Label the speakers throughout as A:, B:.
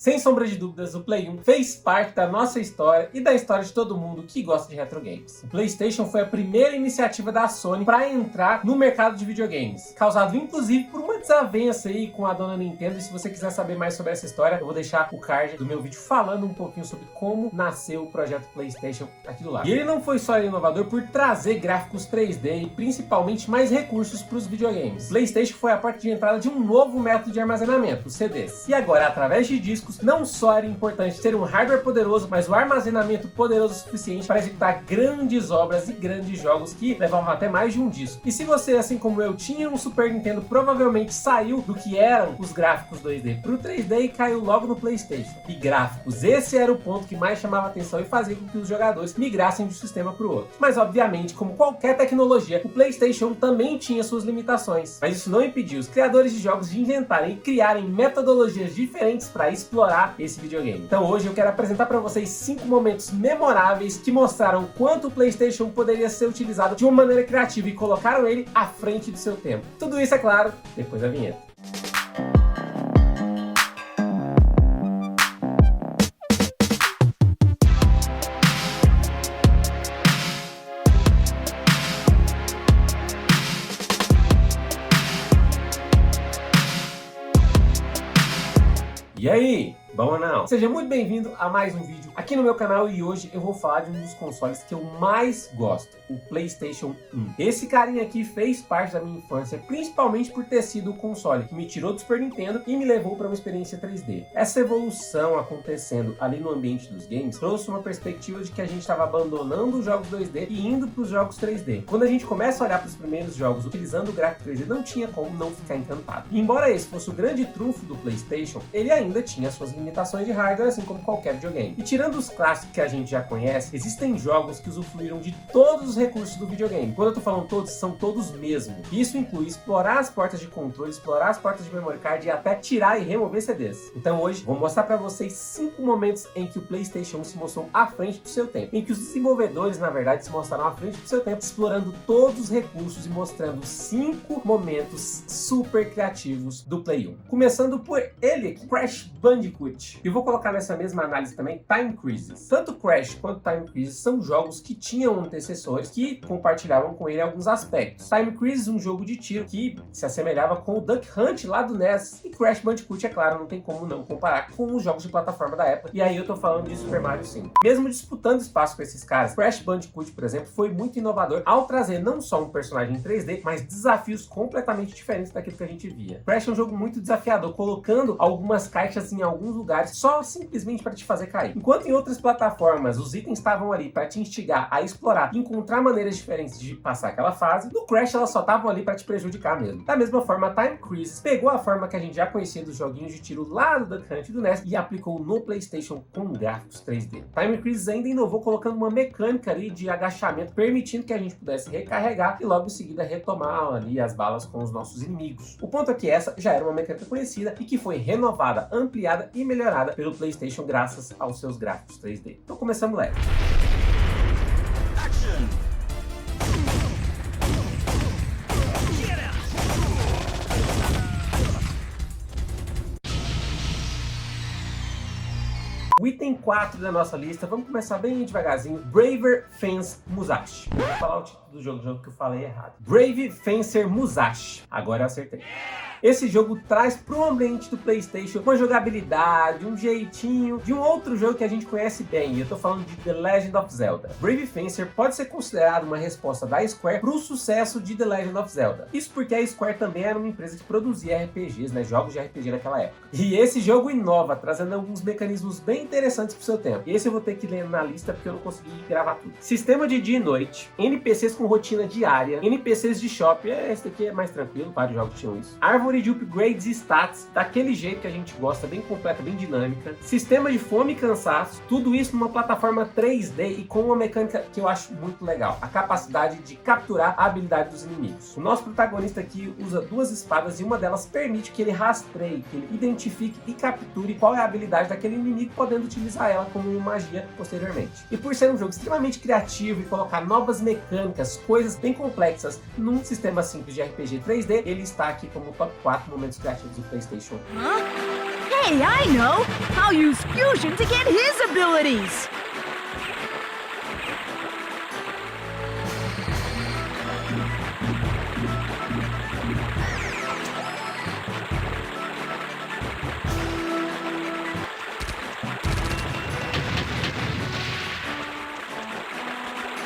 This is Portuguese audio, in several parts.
A: Sem sombra de dúvidas, o Play 1 fez parte da nossa história e da história de todo mundo que gosta de retro games. O PlayStation foi a primeira iniciativa da Sony para entrar no mercado de videogames, causado inclusive por uma desavença aí com a dona Nintendo. E se você quiser saber mais sobre essa história, eu vou deixar o card do meu vídeo falando um pouquinho sobre como nasceu o projeto PlayStation aqui do lado. E ele não foi só inovador por trazer gráficos 3D e principalmente mais recursos para os videogames. PlayStation foi a porta de entrada de um novo método de armazenamento, os CDs. E agora, através de discos, não só era importante ter um hardware poderoso, mas o armazenamento poderoso o suficiente para executar grandes obras e grandes jogos que levavam até mais de um disco. E se você, assim como eu, tinha um Super Nintendo, provavelmente saiu do que eram os gráficos 2D para o 3D e caiu logo no PlayStation. E gráficos, esse era o ponto que mais chamava atenção e fazia com que os jogadores migrassem de um sistema para o outro. Mas obviamente, como qualquer tecnologia, o PlayStation também tinha suas limitações. Mas isso não impediu os criadores de jogos de inventarem e criarem metodologias diferentes para explorar esse videogame. Então hoje eu quero apresentar para vocês 5 momentos memoráveis que mostraram quanto o PlayStation poderia ser utilizado de uma maneira criativa e colocaram ele à frente do seu tempo. Tudo isso, é claro, depois da vinheta. E aí? Bom ou não? Seja muito bem-vindo a mais um vídeo aqui no meu canal e hoje eu vou falar de um dos consoles que eu mais gosto, o PlayStation 1. Esse carinha aqui fez parte da minha infância, principalmente por ter sido o console que me tirou do Super Nintendo e me levou para uma experiência 3D. Essa evolução acontecendo ali no ambiente dos games trouxe uma perspectiva de que a gente estava abandonando os jogos 2D e indo para os jogos 3D. Quando a gente começa a olhar para os primeiros jogos utilizando o gráfico 3D, não tinha como não ficar encantado. E embora esse fosse o grande trunfo do PlayStation, ele ainda tinha suas limitações de hardware, assim como qualquer videogame. E tirando os clássicos que a gente já conhece, existem jogos que usufruíram de todos os recursos do videogame. Quando eu tô falando todos, são todos mesmo. Isso inclui explorar as portas de controle, explorar as portas de memory card e até tirar e remover CDs. Então hoje vou mostrar para vocês 5 momentos em que o PlayStation 1 se mostrou à frente do seu tempo, em que os desenvolvedores, na verdade, se mostraram à frente do seu tempo, explorando todos os recursos e mostrando 5 momentos super criativos do Play 1. Começando por ele aqui, Crash Bandicoot. E vou colocar nessa mesma análise também Time Crisis. Tanto Crash quanto Time Crisis são jogos que tinham antecessores que compartilhavam com ele alguns aspectos. Time Crisis, um jogo de tiro que se assemelhava com o Duck Hunt lá do NES, e Crash Bandicoot, é claro, não tem como não comparar com os jogos de plataforma da época, e aí eu tô falando de Super Mario sim. Mesmo disputando espaço com esses caras, Crash Bandicoot, por exemplo, foi muito inovador ao trazer não só um personagem em 3D, mas desafios completamente diferentes daquilo que a gente via. Crash é um jogo muito desafiador, colocando algumas caixas em alguns lugares só simplesmente para te fazer cair. Enquanto em outras plataformas os itens estavam ali para te instigar a explorar e encontrar maneiras diferentes de passar aquela fase, no Crash elas só estavam ali para te prejudicar mesmo. Da mesma forma, Time Crisis pegou a forma que a gente já conhecia dos joguinhos de tiro lá do Duck Hunt e do NES e aplicou no PlayStation com gráficos 3D. Time Crisis ainda inovou colocando uma mecânica ali de agachamento, permitindo que a gente pudesse recarregar e logo em seguida retomar ali as balas com os nossos inimigos. O ponto é que essa já era uma mecânica conhecida e que foi renovada, ampliada e melhorada pelo PlayStation graças aos seus gráficos 3D. Então começamos leve. O item 4 da nossa lista, vamos começar bem devagarzinho. Braver Fence Musashi. Vou falar o título do jogo que eu falei errado. Brave Fencer Musashi. Agora eu acertei. Esse jogo traz pro ambiente do PlayStation uma jogabilidade, um jeitinho de um outro jogo que a gente conhece bem. E eu tô falando de The Legend of Zelda. Brave Fencer pode ser considerado uma resposta da Square pro sucesso de The Legend of Zelda. Isso porque a Square também era uma empresa que produzia RPGs, né, jogos de RPG naquela época. E esse jogo inova, trazendo alguns mecanismos bem interessantes pro seu tempo. E esse eu vou ter que ler na lista porque eu não consegui gravar tudo. Sistema de dia e noite, NPCs com rotina diária, NPCs de shopping, esse daqui é mais tranquilo, vários jogos tinham isso. Árvore de upgrades e stats, daquele jeito que a gente gosta, bem completa, bem dinâmica. Sistema de fome e cansaço, tudo isso numa plataforma 3D e com uma mecânica que eu acho muito legal, a capacidade de capturar a habilidade dos inimigos. O nosso protagonista aqui usa 2 espadas e uma delas permite que ele rastreie, que ele identifique e capture qual é a habilidade daquele inimigo, podendo utilizar ela como magia posteriormente. E por ser um jogo extremamente criativo e colocar novas mecânicas, coisas bem complexas num sistema simples de RPG 3D, ele está aqui como top 4 momentos criativos do PlayStation.
B: Hey, I know! I'll use fusion to get his abilities!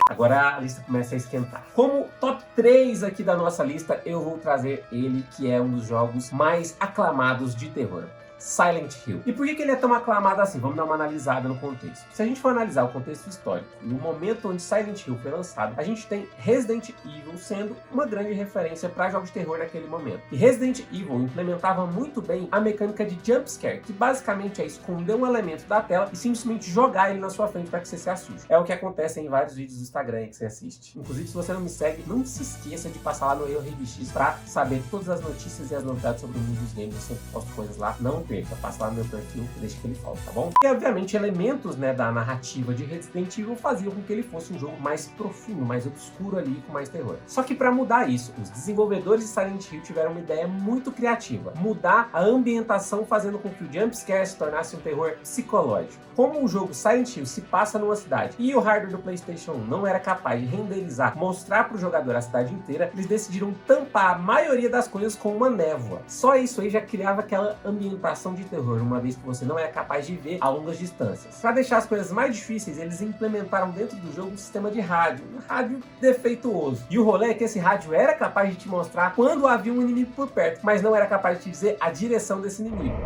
A: Agora a lista começa a esquentar. Como top 3 aqui da nossa lista, eu vou trazer ele, que é um dos jogos mais aclamados de terror. Silent Hill. E por que ele é tão aclamado assim? Vamos dar uma analisada no contexto. Se a gente for analisar o contexto histórico, no momento onde Silent Hill foi lançado, a gente tem Resident Evil sendo uma grande referência para jogos de terror naquele momento. E Resident Evil implementava muito bem a mecânica de jumpscare, que basicamente é esconder um elemento da tela e simplesmente jogar ele na sua frente para que você se assuste. É o que acontece em vários vídeos do Instagram que você assiste. Inclusive, se você não me segue, não se esqueça de passar lá no Eu RBX para saber todas as notícias e as novidades sobre o mundo dos games. Eu sempre posto coisas lá, não perca, passa lá no meu perfil e deixa que ele fale, tá bom? E obviamente elementos, né, da narrativa de Resident Evil faziam com que ele fosse um jogo mais profundo, mais obscuro ali, com mais terror. Só que para mudar isso, os desenvolvedores de Silent Hill tiveram uma ideia muito criativa: mudar a ambientação, fazendo com que o jumpscare se tornasse um terror psicológico. Como o jogo Silent Hill se passa numa cidade e o hardware do PlayStation 1 não era capaz de renderizar, mostrar para o jogador a cidade inteira, eles decidiram tampar a maioria das coisas com uma névoa. Só isso aí já criava aquela ambientação de terror, uma vez que você não é capaz de ver a longas distâncias. Para deixar as coisas mais difíceis, eles implementaram dentro do jogo um sistema de rádio, um rádio defeituoso. E o rolê é que esse rádio era capaz de te mostrar quando havia um inimigo por perto, mas não era capaz de te dizer a direção desse inimigo.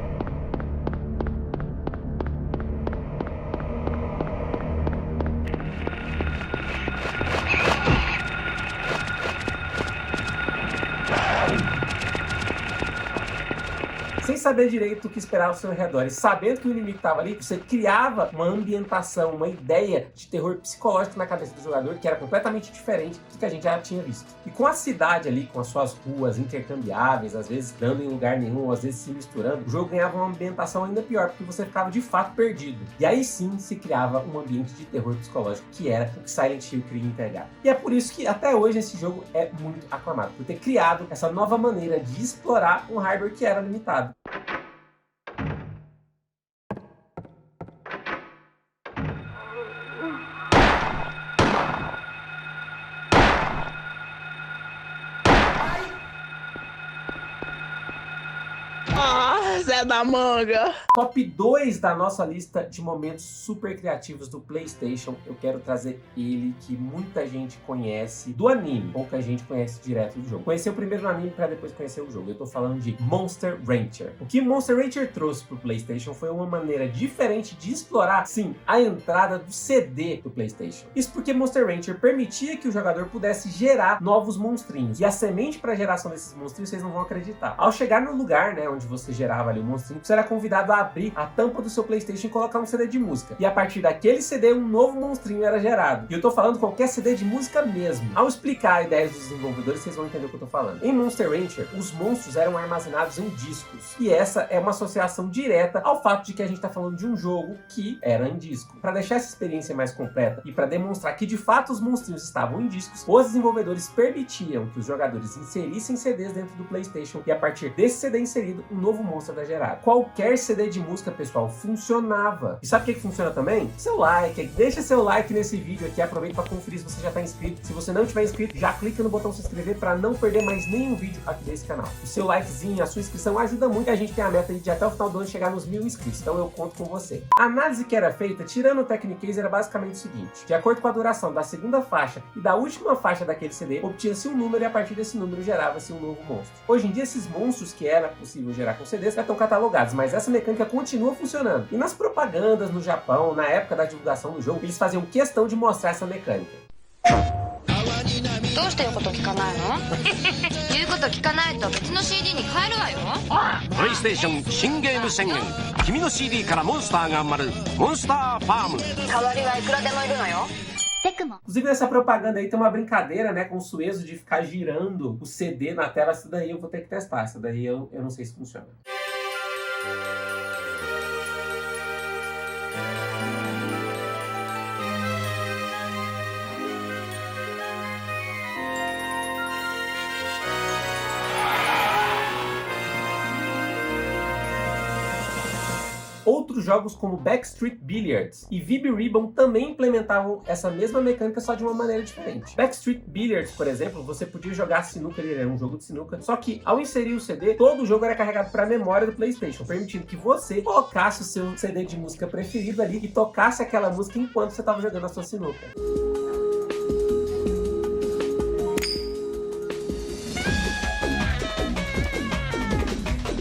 A: Sem saber direito o que esperar ao seu redor e sabendo que o inimigo estava ali, você criava uma ambientação, uma ideia de terror psicológico na cabeça do jogador que era completamente diferente do que a gente já tinha visto. E com a cidade ali, com as suas ruas intercambiáveis, às vezes dando em lugar nenhum, às vezes se misturando, o jogo ganhava uma ambientação ainda pior, porque você ficava de fato perdido. E aí sim se criava um ambiente de terror psicológico, que era o que Silent Hill queria entregar. E é por isso que até hoje esse jogo é muito aclamado, por ter criado essa nova maneira de explorar um hardware que era limitado.
B: Zé da Manga!
A: Top 2 da nossa lista de momentos super criativos do PlayStation, eu quero trazer ele que muita gente conhece do anime, pouca gente conhece direto do jogo. Conheceu primeiro no anime para depois conhecer o jogo. Eu tô falando de Monster Rancher. O que Monster Rancher trouxe pro PlayStation foi uma maneira diferente de explorar, sim, a entrada do CD do PlayStation. Isso porque Monster Rancher permitia que o jogador pudesse gerar novos monstrinhos. E a semente para a geração desses monstrinhos, vocês não vão acreditar. Ao chegar no lugar, né, onde você gerava ali o monstrinho, você era convidado a abrir a tampa do seu PlayStation e colocar um CD de música. E a partir daquele CD, um novo monstrinho era gerado. E eu tô falando qualquer CD de música mesmo. Ao explicar a ideia dos desenvolvedores, vocês vão entender o que eu tô falando. Em Monster Rancher, os monstros eram armazenados em discos. E essa é uma associação direta ao fato de que a gente tá falando de um jogo que era em disco. Para deixar essa experiência mais completa e para demonstrar que de fato os monstrinhos estavam em discos, os desenvolvedores permitiam que os jogadores inserissem CDs dentro do PlayStation e a partir desse CD inserido, um novo monstro era gerado. Qualquer CD de música, pessoal, funcionava. E sabe o que funciona também? Seu like. Deixa seu like nesse vídeo aqui, aproveita para conferir se você já está inscrito. Se você não tiver inscrito, já clica no botão se inscrever para não perder mais nenhum vídeo aqui desse canal. O seu likezinho, a sua inscrição ajuda muito, e a gente tem a meta de até o final do ano chegar nos 1000 inscritos, então eu conto com você. A análise que era feita, tirando o Technicase, era basicamente o seguinte: de acordo com a duração da segunda faixa e da última faixa daquele CD, obtinha-se um número e a partir desse número gerava-se um novo monstro. Hoje em dia, esses monstros que era possível gerar com CDs já estão catalogados, mas essa mecânica continua funcionando. E nas propagandas no Japão, na época da divulgação do jogo, eles faziam questão de mostrar essa mecânica.
C: PlayStation 新ゲーム宣言。君の CD からモンスターが生まれるモンスターファーム。代わりはいくらでもいるのよ。
A: Inclusive nessa propaganda aí tem uma brincadeira, né, com o Suezo de ficar girando o CD na tela. Essa daí eu vou ter que testar, essa daí eu não sei se funciona. Outros jogos como Backstreet Billiards e VB Ribbon também implementavam essa mesma mecânica, só de uma maneira diferente. Backstreet Billiards, por exemplo, você podia jogar sinuca, ele era um jogo de sinuca, só que ao inserir o CD, todo o jogo era carregado para a memória do PlayStation, permitindo que você colocasse o seu CD de música preferido ali e tocasse aquela música enquanto você estava jogando a sua sinuca.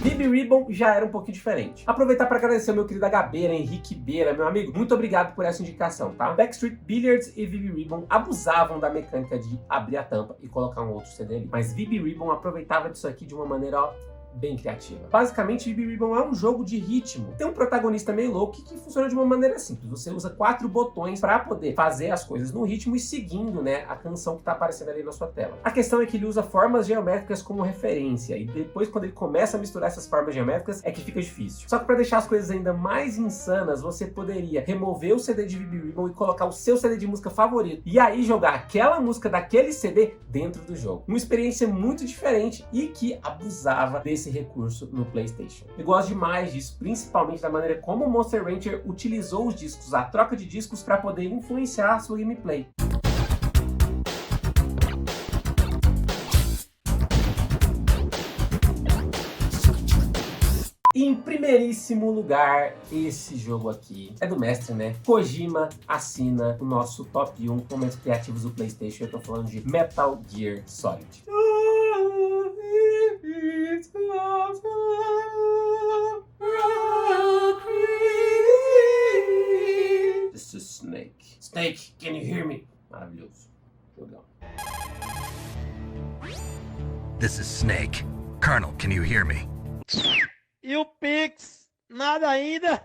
A: VB Ribbon já era um pouquinho diferente. Aproveitar para agradecer ao meu querido HB, Henrique Beira, meu amigo, muito obrigado por essa indicação, tá? Backstreet Billiards e VB Ribbon abusavam da mecânica de abrir a tampa e colocar um outro CD ali, mas VB Ribbon aproveitava disso aqui de uma maneira, ó, bem criativa. Basicamente, VB Ribbon é um jogo de ritmo. Tem um protagonista meio louco que funciona de uma maneira simples. Você usa 4 botões para poder fazer as coisas no ritmo e seguindo, né, a canção que está aparecendo ali na sua tela. A questão é que ele usa formas geométricas como referência e depois, quando ele começa a misturar essas formas geométricas, é que fica difícil. Só que para deixar as coisas ainda mais insanas, você poderia remover o CD de VB Ribbon e colocar o seu CD de música favorito e aí jogar aquela música daquele CD dentro do jogo. Uma experiência muito diferente e que abusava desse recurso no PlayStation. Eu gosto demais disso, principalmente da maneira como o Monster Rancher utilizou os discos, a troca de discos, para poder influenciar a sua gameplay. E em primeiríssimo lugar, esse jogo aqui é do mestre, né? Kojima assina o nosso top 1 momentos criativos do PlayStation. Eu tô falando de Metal Gear Solid. This is Snake. Snake, can you hear me? Maravilhoso. Jogão.
D: This is Snake. Colonel, can you hear me?
E: E o Pix? Nada ainda?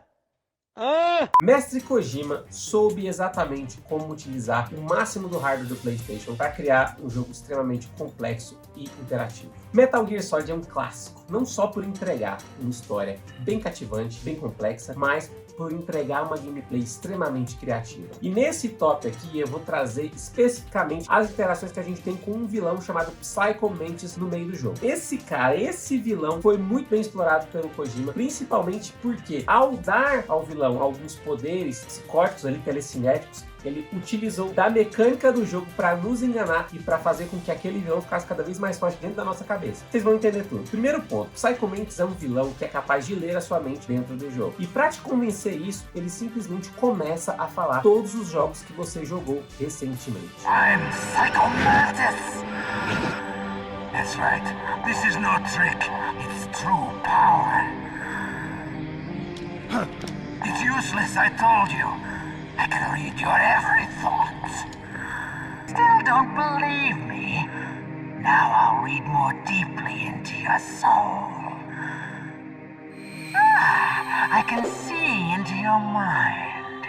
A: Mestre Kojima soube exatamente como utilizar o máximo do hardware do PlayStation para criar um jogo extremamente complexo e interativo. Metal Gear Solid é um clássico, não só por entregar uma história bem cativante, bem complexa, mas por entregar uma gameplay extremamente criativa. E nesse top aqui eu vou trazer especificamente as interações que a gente tem com um vilão chamado Psycho Mantis no meio do jogo. Esse vilão foi muito bem explorado pelo Kojima, principalmente porque ao dar ao vilão alguns poderes psicóticos ali, telecinéticos, ele utilizou da mecânica do jogo para nos enganar e para fazer com que aquele vilão ficasse cada vez mais forte dentro da nossa cabeça. Vocês vão entender tudo. Primeiro ponto, Psycho Mantis é um vilão que é capaz de ler a sua mente dentro do jogo. E para te convencer isso, ele simplesmente começa a falar todos os jogos que você jogou recentemente.
D: I'm Psycho Mantis! That's right. This is no trick. It's true power. It's useless, I told you. I can read your every thought. Still don't believe me? Now I'll read more deeply into your soul. I can see into your mind.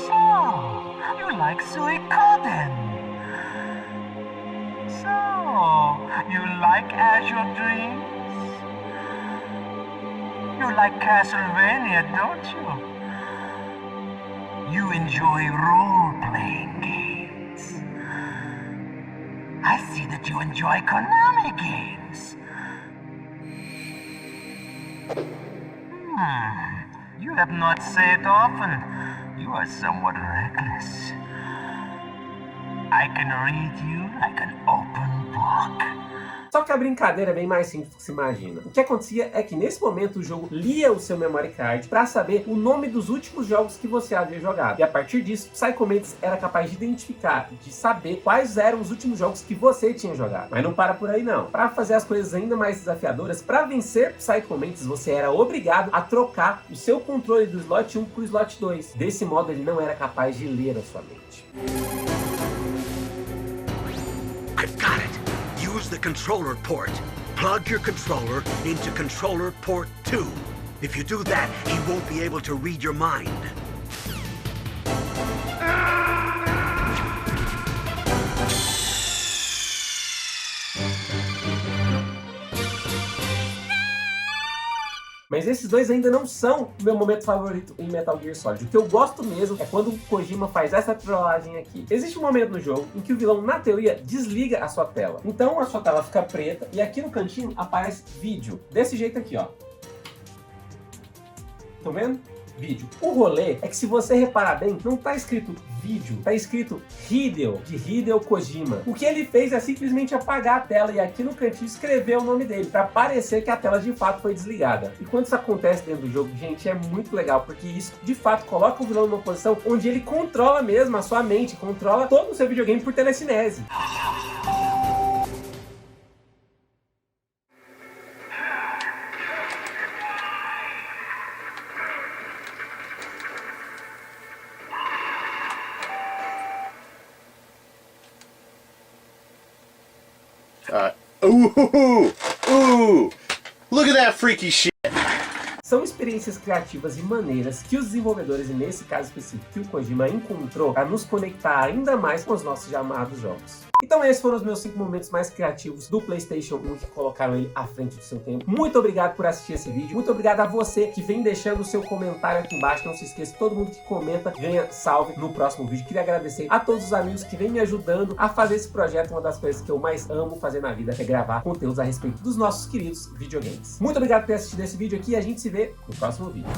D: So, you like Suikoden? So, you like Azure Dreams? You like Castlevania, don't you? You enjoy role-playing games. I see that you enjoy Konami games. You have not said often. You are somewhat reckless. I can read you like an open book.
A: Só que a brincadeira é bem mais simples do que se imagina. O que acontecia é que nesse momento o jogo lia o seu memory card para saber o nome dos últimos jogos que você havia jogado. E a partir disso, Psycho Mantis era capaz de identificar, de saber quais eram os últimos jogos que você tinha jogado. Mas não para por aí não. Para fazer as coisas ainda mais desafiadoras, para vencer Psycho Mantis, você era obrigado a trocar o seu controle do slot 1 para o slot 2. Desse modo, ele não era capaz de ler a sua mente.
D: I've got it. Use the controller port. Plug your controller into controller port 2. If you do that, he won't be able to read your mind.
A: Mas esses dois ainda não são o meu momento favorito em Metal Gear Solid. O que eu gosto mesmo é quando o Kojima faz essa trollagem aqui. Existe um momento no jogo em que o vilão, na teoria, desliga a sua tela. Então a sua tela fica preta e aqui no cantinho aparece vídeo. Desse jeito aqui, ó. Estão vendo? Vídeo. O rolê é que, se você reparar bem, não tá escrito vídeo, tá escrito Hideo, de Hideo Kojima. O que ele fez é simplesmente apagar a tela e aqui no cantinho escrever o nome dele, para parecer que a tela de fato foi desligada. E quando isso acontece dentro do jogo, gente, é muito legal, porque isso de fato coloca o vilão numa posição onde ele controla mesmo a sua mente, controla todo o seu videogame por telecinese.
F: Look at that freaky shit.
A: São experiências criativas e maneiras que os desenvolvedores, e nesse caso específico que o Kojima encontrou, para nos conectar ainda mais com os nossos já amados jogos. Então esses foram os meus 5 momentos mais criativos do PlayStation 1 que colocaram ele à frente do seu tempo. Muito obrigado por assistir esse vídeo. Muito obrigado a você que vem deixando o seu comentário aqui embaixo. Não se esqueça, todo mundo que comenta ganha salve no próximo vídeo. Queria agradecer a todos os amigos que vêm me ajudando a fazer esse projeto. Uma das coisas que eu mais amo fazer na vida é gravar conteúdos a respeito dos nossos queridos videogames. Muito obrigado por ter assistido esse vídeo aqui e a gente se vê no próximo vídeo.